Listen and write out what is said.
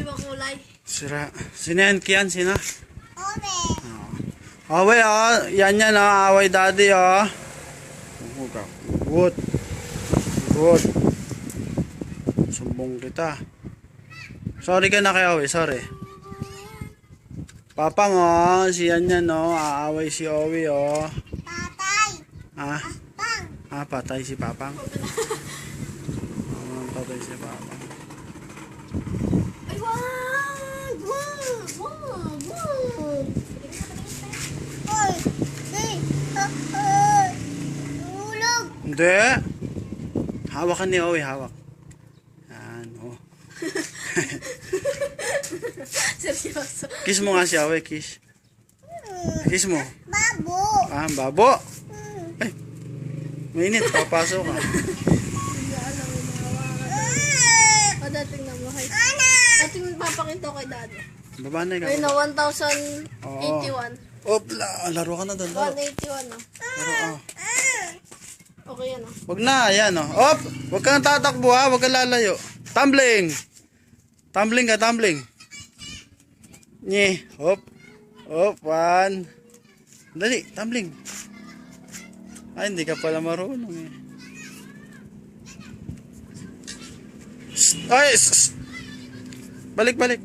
makulay. Sira. Sino yan, Kian? Sino? Obe. Away, Yan yan, Away daddy, Good. Good. Sumbong kita. Sorry ka na kay Away, sorry. Papang, si yan yan, aaway si Owie, Tatay. Ha? Pang. Patay si Papang. Patay si Papang. Ay, wag! Wag! Wag! Wag! Oy. Ulog. Hindi. Hawakan ni Owie, hawak. Yan, Seryoso. Kiss mo nga si Owie, kiss. Kiss mo. Babo. Babo. Ay, mainit, papasok ka. Dating na mo. Ana. Dating papakita kay daddy. Baba na Ayun na, ikaw. 1,081. Laro ka na doon. Laro. 181 na. Laro, Okay yan Wag na, ayan Wag kang tatakbo ha, wag kang lalayo. Tumbling. Tumbling ka, tumbling. Nye, hop. Hop, 1. Dali, tumbling. Ay, hindi ka pala marunong eh. Ay, balik, balik.